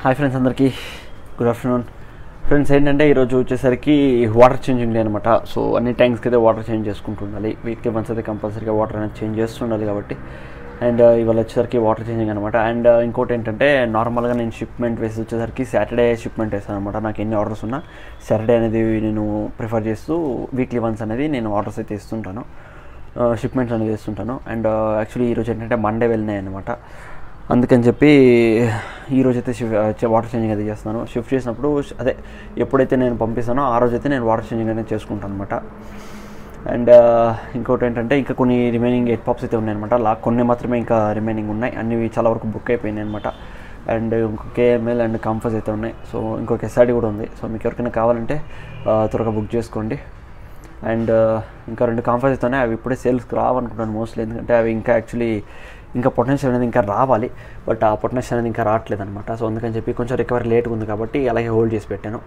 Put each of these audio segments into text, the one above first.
Hi friends, అందరికీ good afternoon. Friends, ఏంటంటే ఈరోజు వచ్చేసరికి వాటర్ చేంజింగ్ డే అనమాట. సో అన్ని ట్యాంక్స్కి అయితే వాటర్ చేంజ్ చేసుకుంటుండాలి. వీక్లీ వన్స్ అయితే కంపల్సరీగా వాటర్ అనేది చేంజ్ చేస్తుండాలి కాబట్టి. అండ్ ఇవాళ వచ్చేసరికి వాటర్ చేంజింగ్ అనమాట. అండ్ ఇంకోటి ఏంటంటే, నార్మల్గా నేను షిప్మెంట్ వేసి వచ్చేసరికి సాటర్డే షిప్మెంట్ వేస్తాను అనమాట. నాకు ఎన్ని ఆర్డర్స్ ఉన్నా సాటర్డే అనేది నేను ప్రిఫర్ చేస్తూ వీక్లీ వన్స్ అనేది నేను ఆర్డర్స్ అయితే ఇస్తుంటాను, షిప్మెంట్స్ అనేది ఇస్తుంటాను. అండ్ యాక్చువల్లీ ఈరోజు ఏంటంటే మండే వెళ్ళినాయి అనమాట. అందుకని చెప్పి ఈరోజు అయితే వాటర్ చేంజింగ్ అయితే చేస్తున్నాను. షిఫ్ట్ చేసినప్పుడు అదే ఎప్పుడైతే నేను పంపిస్తానో ఆ రోజైతే నేను వాటర్ చేంజింగ్ అనేది చేసుకుంటాను అనమాట. అండ్ ఇంకోటి ఏంటంటే, ఇంకా కొన్ని రిమైనింగ్ 8 పాప్స్ అయితే ఉన్నాయన్నమాట. కొన్ని మాత్రమే ఇంకా రిమైనింగ్ ఉన్నాయి, అన్ని చాలా వరకు బుక్ అయిపోయినాయి అనమాట. అండ్ ఇంకో కేఎంఎల్ అండ్ కంఫర్స్ అయితే ఉన్నాయి. సో ఇంకొక ఎస్ఆర్డి కూడా ఉంది. సో మీకు ఎవరికైనా కావాలంటే త్వరగా బుక్ చేసుకోండి. అండ్ ఇంకా 2 కంఫర్స్ అయితే ఉన్నాయి. అవి ఇప్పుడే సేల్స్కి రావనుకుంటాను మోస్ట్లీ, ఎందుకంటే అవి ఇంకా యాక్చువల్లీ ఇంకా పొటెన్షియల్ అనేది ఇంకా రావాలి, బట్ ఆ పొటెన్షియల్ అనేది ఇంకా రావట్లేదు అనమాట. సో అందుకని చెప్పి కొంచెం రికవరీ లేట్గా ఉంది కాబట్టి అలాగే హోల్డ్ చేసి పెట్టాను.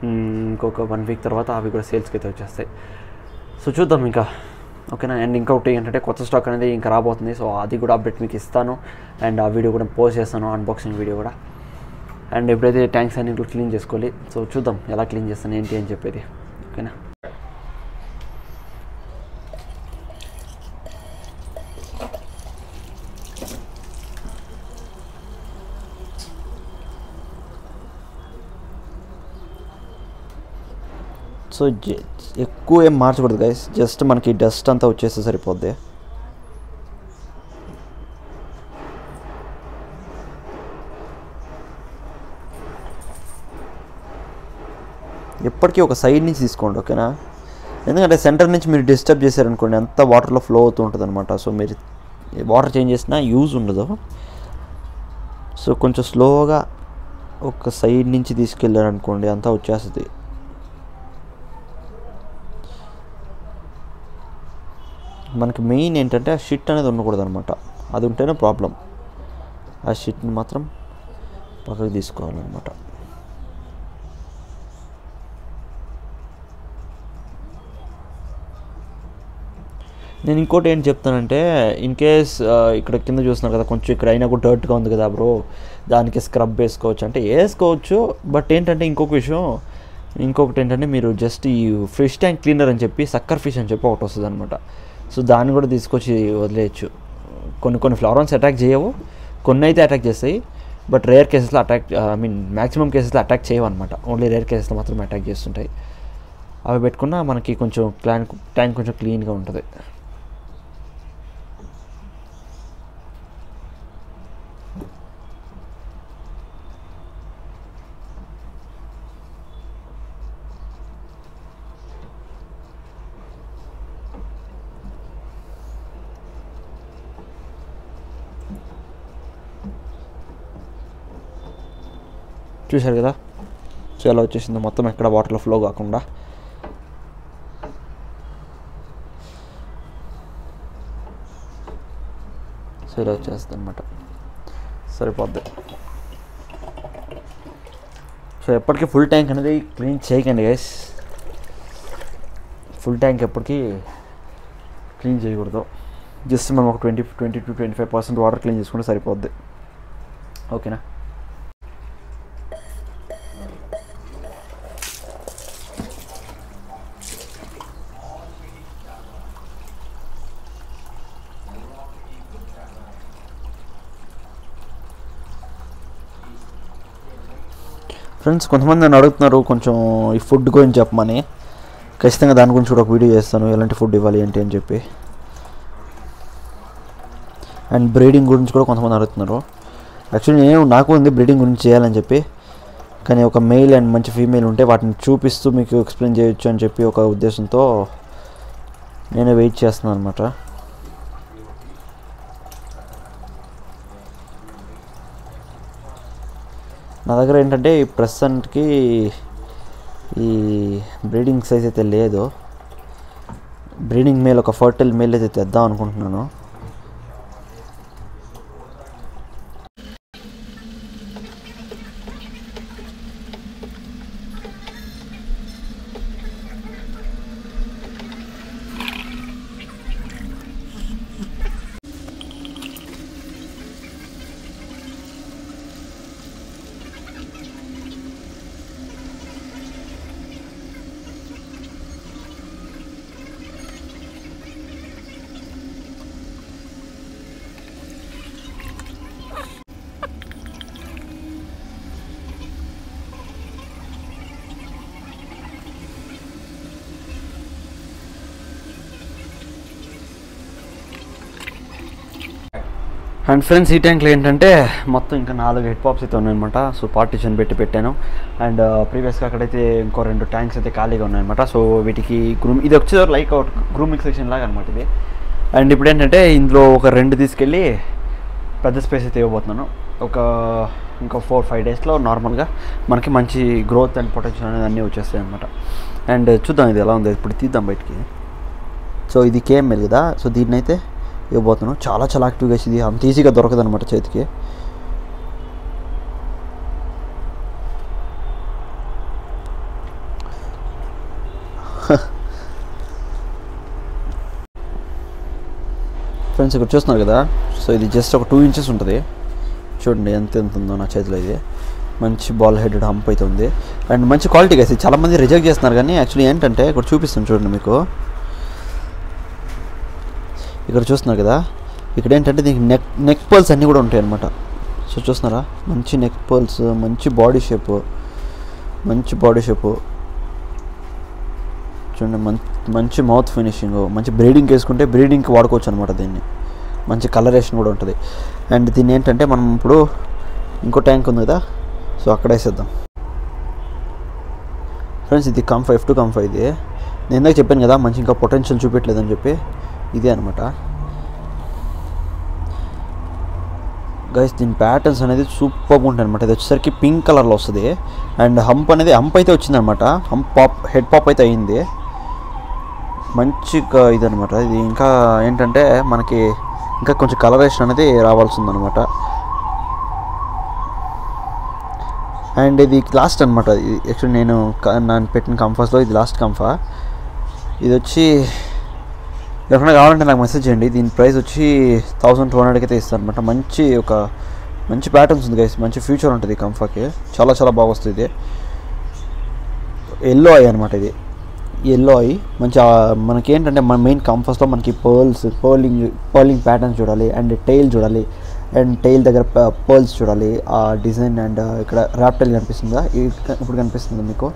ఇంకొక 1 వీక్ తర్వాత అవి కూడా సేల్స్కి అయితే వచ్చేస్తాయి. సో చూద్దాం ఇంకా, ఓకేనా. అండ్ ఇంకొకటి ఏంటంటే, కొత్త స్టాక్ అనేది ఇంకా రాబోతుంది. సో అది కూడా అప్డేట్ మీకు ఇస్తాను. అండ్ ఆ వీడియో కూడా పోస్ట్ చేస్తాను, అన్బాక్సింగ్ వీడియో కూడా. అండ్ ఎప్పుడైతే ట్యాంక్స్ అన్ని కూడా క్లీన్ చేసుకోవాలి. సో చూద్దాం ఎలా క్లీన్ చేస్తాను ఏంటి అని చెప్పేది, ఓకేనా. సో ఎక్కువ ఏం మార్చకూడదు గైస్, జస్ట్ మనకి డస్ట్ అంతా వచ్చేస్తే సరిపోద్ది. ఎప్పటికీ ఒక సైడ్ నుంచి తీసుకోండి, ఓకేనా. ఎందుకంటే సెంటర్ నుంచి మీరు డిస్టర్బ్ చేశారనుకోండి, అంతా వాటర్లో ఫ్లో అవుతూ ఉంటుంది అనమాట. సో మీరు వాటర్ చేంజ్ చేసినా యూజ్ ఉండదు. సో కొంచెం స్లోగా ఒక సైడ్ నుంచి తీసుకెళ్ళారనుకోండి, అంతా వచ్చేస్తుంది. మనకి మెయిన్ ఏంటంటే ఆ షిట్ అనేది ఉండకూడదు అనమాట. అది ఉంటేనే ప్రాబ్లం. ఆ షిట్ని మాత్రం పక్కకు తీసుకోవాలన్నమాట. నేను ఇంకోటి ఏంటి చెప్తానంటే, ఇన్ కేస్ ఇక్కడ కింద చూస్తున్నారు కదా, కొంచెం ఇక్కడ అయినా కూడా డర్ట్గా ఉంది కదా బ్రో, దానికి స్క్రబ్ వేసుకోవచ్చు అంటే వేసుకోవచ్చు. బట్ ఏంటంటే ఇంకొకటి ఏంటంటే, మీరు జస్ట్ ఈ ఫిష్ ట్యాంక్ క్లీనర్ అని చెప్పి సక్కర్ ఫిష్ అని చెప్పి ఒకటి వస్తుంది అనమాట. సో దాన్ని కూడా తీసుకొచ్చి వదిలేయచ్చు. కొన్ని ఫ్లవరాన్స్ అటాక్ చేయవు, కొన్ని అయితే అటాక్ చేస్తాయి. బట్ రేర్ కేసెస్లో మ్యాక్సిమం కేసెస్లో అటాక్ చేయవు అనమాట. ఓన్లీ రేర్ కేసెస్లో మాత్రమే అటాక్ చేస్తుంటాయి. అవి పెట్టుకున్నా మనకి కొంచెం ట్యాంక్ కొంచెం క్లీన్గా ఉంటుంది. చూశారు కదా, సో ఎలా వచ్చేసిందో మొత్తం, ఎక్కడ వాటర్లో ఫ్లో కాకుండా. సో ఇలా వచ్చేస్తుంది అనమాట, సరిపోద్ది. సో ఎప్పటికీ ఫుల్ ట్యాంక్ అనేది క్లీన్ చేయకండి గైస్. ఫుల్ ట్యాంక్ ఎప్పటికీ క్లీన్ చేయకూడదు. జస్ట్ మనం ఒక 20 to 25% వాటర్ క్లీన్ చేసుకుంటే సరిపోద్ది, ఓకేనా. ఫ్రెండ్స్, కొంతమంది నన్ను అడుగుతున్నారు కొంచెం ఈ ఫుడ్ గురించి చెప్పమని. ఖచ్చితంగా దాని గురించి కూడా ఒక వీడియో చేస్తాను, ఎలాంటి ఫుడ్ ఇవ్వాలి ఏంటి అని చెప్పి. అండ్ బ్రీడింగ్ గురించి కూడా కొంతమంది అడుగుతున్నారు. యాక్చువల్లీ నాకు ఉంది బ్రీడింగ్ గురించి చేయాలని చెప్పి, కానీ ఒక మెయిల్ అండ్ మంచి ఫీమేల్ ఉంటే వాటిని చూపిస్తూ మీకు ఎక్స్ప్లెయిన్ చేయొచ్చు అని చెప్పి ఒక ఉద్దేశంతో నేను వెయిట్ చేస్తున్నాను అనమాట. నా దగ్గర ఏంటంటే ప్రస్తుతానికి ఈ బ్రీడింగ్ సైజ్ అయితే లేదు. బ్రీడింగ్ మేల్ ఒక ఫర్టైల్ మేల్ అయితే తెద్దాం అనుకుంటున్నాను. అండ్ ఫ్రెండ్స్ ఈ ట్యాంక్లో ఏంటంటే మొత్తం ఇంకా 4 హెడ్ పాప్స్ అయితే ఉన్నాయన్నమాట. సో పార్టీషన్ పెట్టాను. అండ్ ప్రీవియస్గా అక్కడైతే ఇంకో 2 ట్యాంక్స్ అయితే ఖాళీగా ఉన్నాయన్నమాట. సో వీటికి ఇది వచ్చేది లైక్ అవుట్ గ్రూమింగ్ సెక్షన్ లాగా అనమాట ఇది. అండ్ ఇప్పుడు ఏంటంటే ఇందులో ఒక 2 తీసుకెళ్ళి పెద్ద స్పేస్ అయితే ఇవ్వబోతున్నాను. ఇంకా 4-5 డేస్లో నార్మల్గా మనకి మంచి గ్రోత్ అండ్ పొటెన్షియల్ అనేది అన్నీ వచ్చేస్తాయి అనమాట. అండ్ చూద్దాం ఇది ఎలా ఉంది, ఇప్పుడు తీద్దాం బయటికి. సో ఇది KML కదా, సో దీన్ని అయితే ఇవ్వబోతున్నాను. చాలా యాక్టివ్గా ఇది అంత ఈజీగా దొరకదు అనమాట చేతికి. ఫ్రెండ్స్ ఇక్కడ చూస్తున్నారు కదా, సో ఇది జస్ట్ ఒక 2 ఇంచెస్ ఉంటుంది. చూడండి ఎంత ఉందో నా చేతిలో. ఇది మంచి బాల్ హెడెడ్ హంప్ అయితే ఉంది అండ్ మంచి క్వాలిటీ గైస్. చాలామంది రిజెక్ట్ చేస్తున్నారు కానీ యాక్చువల్లీ ఏంటంటే ఇక్కడ చూపిస్తాను చూడండి మీకు. ఇక్కడ చూస్తున్నారు కదా, ఇక్కడ ఏంటంటే దీనికి నెక్ పర్ల్స్ అన్నీ కూడా ఉంటాయి అన్నమాట. సో చూస్తున్నారా, మంచి నెక్ పర్ల్స్, మంచి బాడీ షేపు చూడండి. మంచి మౌత్ ఫినిషింగ్, మంచి బ్రీడింగ్కి వేసుకుంటే బ్రీడింగ్కి వాడుకోవచ్చు అనమాట. దీన్ని మంచి కలరేషన్ కూడా ఉంటుంది. అండ్ దీన్ని ఏంటంటే మనం ఇప్పుడు ఇంకో ట్యాంక్ ఉంది కదా, సో అక్కడ వేసేద్దాం. ఫ్రెండ్స్ ఇది కంఫ్ F2 కంఫ్. ఇది నేను ఇందాక చెప్పాను కదా మంచి ఇంకా పొటెన్షియల్ చూపెట్టలేదని చెప్పి, ఇదే అనమాట గైస్. దీని ప్యాటర్న్స్ అనేది సూపర్గా ఉంటాయి అనమాట. ఇది వచ్చేసరికి పింక్ కలర్లో వస్తుంది. అండ్ హంప్ అయితే వచ్చిందనమాట. హెడ్ పాప్ అయితే అయింది మంచిగా ఇదనమాట. ఇది ఇంకా ఏంటంటే మనకి ఇంకా కొంచెం కలరేషన్ అనేది రావాల్సి ఉందన్నమాట. అండ్ ఇది లాస్ట్ అనమాట. యాక్చువల్లీ నేను పెట్టిన కంఫాస్లో ఇది లాస్ట్ కంఫా. ఇది వచ్చి ఎవరైనా కావాలంటే నాకు మెసేజ్ చేయండి. దీని ప్రైస్ వచ్చి 1200కి అయితే ఇస్తాను అనమాట. మంచి ప్యాటర్న్స్ ఉంది గైస్, మంచి ఫ్యూచర్ ఉంటుంది ఈ కంఫాకి. చాలా బాగా వస్తుంది. ఇది ఎల్లో ఐ అనమాట. ఇది ఎల్లో ఐ మంచి మనకి ఏంటంటే మన మెయిన్ కంఫాస్లో మనకి పర్లింగ్ ప్యాటర్న్స్ చూడాలి అండ్ టైల్ చూడాలి. అండ్ టైల్ దగ్గర పర్ల్స్ చూడాలి, ఆ డిజైన్. అండ్ ఇక్కడ ర్యాప్టైల్ కనిపిస్తుందా, ఇప్పుడు కనిపిస్తుంది మీకు.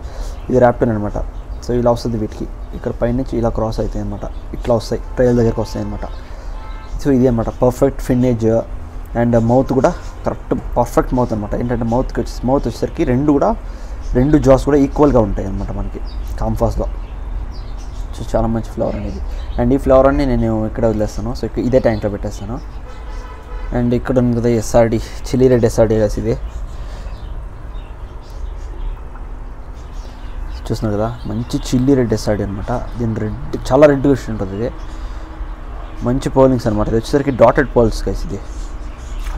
ఇది ర్యాప్టైల్ అనమాట. సో ఇలా వస్తుంది వీటికి. ఇక్కడ పైనుంచి ఇలా క్రాస్ అవుతాయి అనమాట, ఇట్లా వస్తాయి, ట్రైల్ దగ్గరకు వస్తాయి అనమాట. సో ఇది అనమాట పర్ఫెక్ట్ ఫిన్నేజ్. అండ్ మౌత్ కూడా పర్ఫెక్ట్ మౌత్ అనమాట. ఏంటంటే మౌత్ వచ్చేసరికి రెండు జాస్ కూడా ఈక్వల్గా ఉంటాయి అనమాట మనకి కంఫాస్లో. సో చాలా మంచి ఫ్లవర్ అనేది. అండ్ ఈ ఫ్లవర్ అన్ని నేను ఇక్కడ వదిలేస్తాను. సో ఇదే ట్యాంక్లో పెట్టేస్తాను. అండ్ ఇక్కడ ఉంది కదా SRD, చిల్లీ రెడ్ SRD కాసి. ఇది చూస్తున్నారు కదా, మంచి చిల్లీ రెడ్ SRD అనమాట. దీని చాలా రెడ్గా ఉంటుంది. ఇది మంచి పర్లింగ్స్ అనమాట. ఇది వచ్చేసరికి డాటెడ్ పర్ల్స్ కాసి. ఇది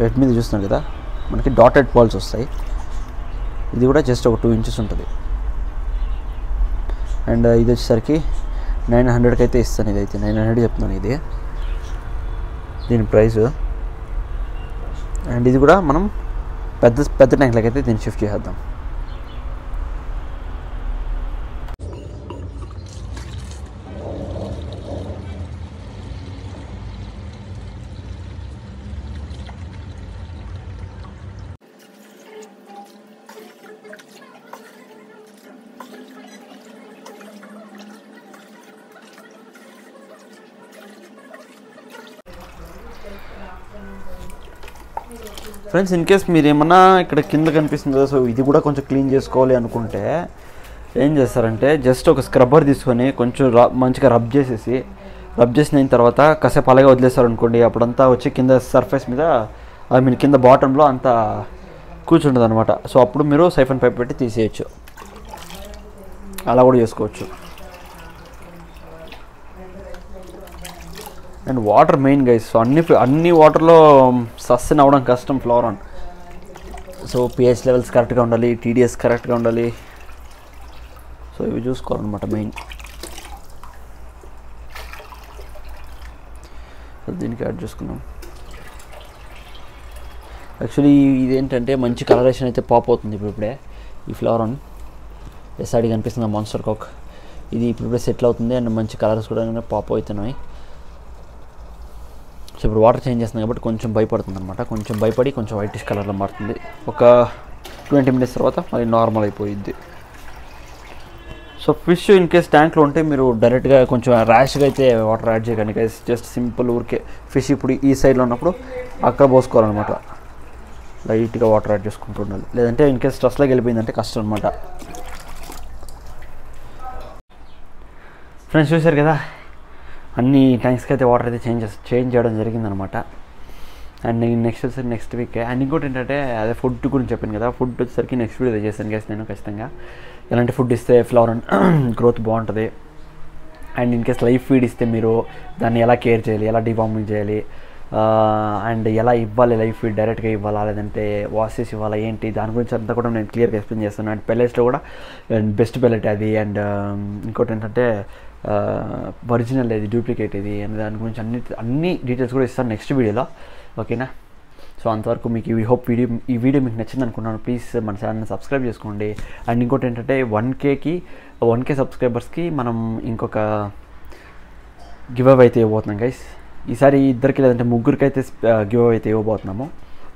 రెడ్ మీద చూస్తున్నారు కదా, మనకి డాటెడ్ పర్ల్స్ వస్తాయి. ఇది కూడా జస్ట్ ఒక 2 ఇంచెస్ ఉంటుంది. అండ్ ఇది వచ్చేసరికి 900కి అయితే ఇస్తాను. ఇదైతే 900 చెప్తున్నాను ఇది దీని ప్రైస్. అండ్ ఇది కూడా మనం పెద్ద ట్యాంక్లకి అయితే దీన్ని షిఫ్ట్ చేసేద్దాం. ఫ్రెండ్స్ ఇన్ కేస్ మీరు ఏమన్నా ఇక్కడ కింద కనిపిస్తుంది కదా, సో ఇది కూడా కొంచెం క్లీన్ చేసుకోవాలి అనుకుంటే ఏం చేస్తారంటే జస్ట్ ఒక స్క్రబ్బర్ తీసుకొని కొంచెం మంచిగా రబ్ చేసిన తర్వాత కాసేపు అలాగే వదిలేస్తారు అనుకోండి. అప్పుడంతా వచ్చి కింద సర్ఫేస్ మీద కింద బాటంలో అంతా కూర్చుంటుంది అనమాట. సో అప్పుడు మీరు సైఫన్ పైప్ పెట్టి తీసేయచ్చు, అలా కూడా చేసుకోవచ్చు. And water main guys. So అన్ని వాటర్లో సస్టైన్ అవ్వడం కష్టం ఫ్లవరాన్. సో pH లెవెల్స్ కరెక్ట్గా ఉండాలి, TDS కరెక్ట్గా ఉండాలి. సో ఇవి చూసుకోవాలన్నమాట మెయిన్. సో దీనికి యాడ్ చేసుకున్నాం. యాక్చువల్లీ ఇదేంటంటే మంచి కలరేషన్ అయితే పాప్ అవుతుంది ఇప్పుడే. ఈ ఫ్లవరాన్ SRD కనిపిస్తుంది, మాన్స్టర్ కాక్. ఇది ఇప్పుడే సెటిల్ అవుతుంది అండ్ మంచి కలర్స్ కూడా పాప్ అవుతున్నాయి. సో ఇప్పుడు వాటర్ చేంజ్ చేస్తుంది కాబట్టి కొంచెం భయపడుతుంది అనమాట. కొంచెం భయపడి కొంచెం వైటిష్ కలర్లో మారుతుంది. ఒక 20 minutes తర్వాత మళ్ళీ నార్మల్ అయిపోయిద్ది. సో ఫిష్ ఇన్ కేస్ ట్యాంక్లో ఉంటే మీరు డైరెక్ట్గా కొంచెం ర్యాష్గా అయితే వాటర్ యాడ్ చేయకండి గైస్. జస్ట్ సింపుల్ ఊరికే ఫిష్ ఇప్పుడు ఈ సైడ్లో ఉన్నప్పుడు అక్కడ పోసుకోవాలన్నమాట. లైట్గా వాటర్ యాడ్ చేసుకుంటూ ఉండాలి, లేదంటే ఇన్ కేస్ స్ట్రెస్లోకి వెళ్ళిపోయిందంటే కష్టం అనమాట. ఫ్రెండ్స్ చూశారు కదా, అన్ని ట్యాంక్స్కి అయితే వాటర్ అయితే చేంజ్ చేయడం జరిగిందనమాట. అండ్ నేను నెక్స్ట్ వీకే. అండ్ ఇంకోటి ఏంటంటే అదే ఫుడ్ గురించి చెప్పాను కదా, ఫుడ్ వచ్చేసరికి నెక్స్ట్ వీడియో చేశాను గైస్ నేను ఖచ్చితంగా. ఎలాంటి ఫుడ్ ఇస్తే ఫ్లవర్ గ్రోత్ బాగుంటుంది, and in case live feed ఇస్తే మీరు దాన్ని ఎలా కేర్ చేయాలి, ఎలా డివార్మింగ్ చేయాలి, అండ్ ఎలా ఇవ్వాలి లైవ్ ఫీడ్, డైరెక్ట్గా ఇవ్వాలా లేదంటే వాష్ చేసి ఇవ్వాలా ఏంటి, దాని గురించి అంతా కూడా నేను క్లియర్గా ఎక్స్ప్లెయిన్ చేస్తాను. అండ్ పెల్లెట్స్లో కూడా బెస్ట్ పెల్లెట్ అది, అండ్ ఇంకోటి ఏంటంటే ఒరిజినల్ ఇది, డూప్లికేట్ ఇది, అండ్ దాని గురించి అన్ని డీటెయిల్స్ కూడా ఇస్తాను నెక్స్ట్ వీడియోలో, ఓకేనా. సో అంతవరకు మీకు ఈ వీడియో మీకు నచ్చింది అనుకున్నాను. ప్లీజ్ మన ఛానల్ని సబ్స్క్రైబ్ చేసుకోండి. అండ్ ఇంకోటి ఏంటంటే 1K సబ్స్క్రైబర్స్కి మనం ఇంకొక గివ్ అవే అయితే ఇవ్వబోతున్నాం గైస్. ఈసారి ఇద్దరికి లేదంటే ముగ్గురికి అయితే గివ్ అవే అయితే ఇవ్వబోతున్నాము,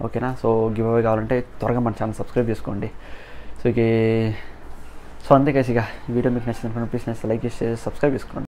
ఓకేనా. సో గివ్ అవే కావాలంటే త్వరగా మన ఛానల్ సబ్స్క్రైబ్ చేసుకోండి. సో అంతే గైస్. ఇక ఈ వీడియో మీకు నచ్చింది అనుకున్నాను. ప్లీజ్ లైక్ చేసి సబ్స్క్రైబ్ చేసుకోండి.